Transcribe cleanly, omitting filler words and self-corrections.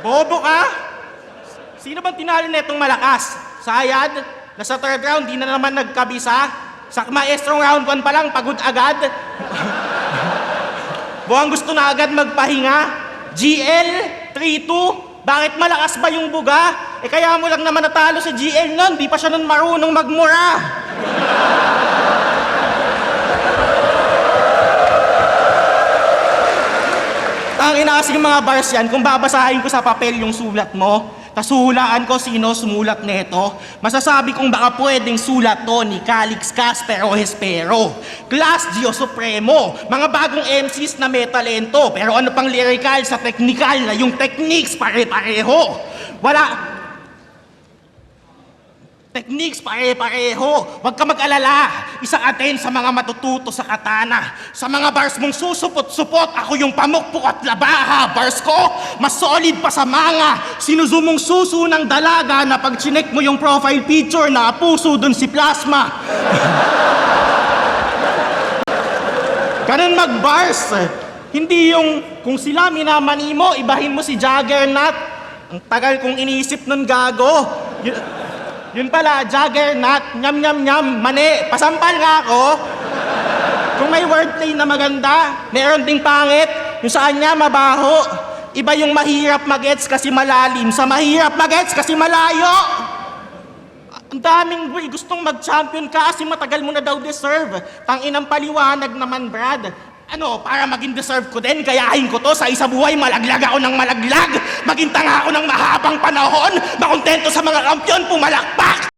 Bobo ka? Sino bang tinalo netong malakas? Sayad? Nasa third round, di na naman nagkabisa? Sa maestrong round 1 pa lang, pagod agad? Buwang gusto na agad magpahinga? GL? 3-2? Bakit malakas ba yung buga? Eh kaya mo lang naman natalo sa GL nun, di pa siya nun marunong magmura. Tangina kasing mga bars yan, kung babasahin ko sa papel yung sulat mo, tasuhulaan ko sino sumulat neto, masasabi kong baka pwedeng sulat to ni Calix Casper o Hespero. Class Gio Supremo, mga bagong MCs na may talento, pero ano pang lyrical sa technical na yung techniques pare-pareho. Techniques pare-pareho. Huwag ka mag-alala. Isang atin sa mga matututo sa katana. Sa mga bars mong susupot-supot, ako yung pamukpok at labaha. Bars ko, mas solid pa sa mga sinuzumong suso ng dalaga na pag chinek mo yung profile picture na puso dun si Plasma. Ganun mag-bars. Hindi yung kung sila minamani mo, ibahin mo si Juggernaut. Ang tagal kong iniisip nun, gago. Yun pala, Juggernaut, nyam-nyam-nyam, mani, pasampal nga ako. Kung may wordplay na maganda, meron ding pangit, yung sa kanya mabaho. Iba yung mahirap mag-gets kasi malalim, sa mahirap mag-gets kasi malayo. Ang daming gustong mag-champion ka kasi matagal mo na daw deserve. Tanginang paliwanag naman, Brad. Ano, para maging deserve ko din, kayahin ko to sa isa buhay, malaglag ako ng malaglag. Maging tanga ako ng mahabang panahon, makontento sa mga kampiyon, pumalakpak.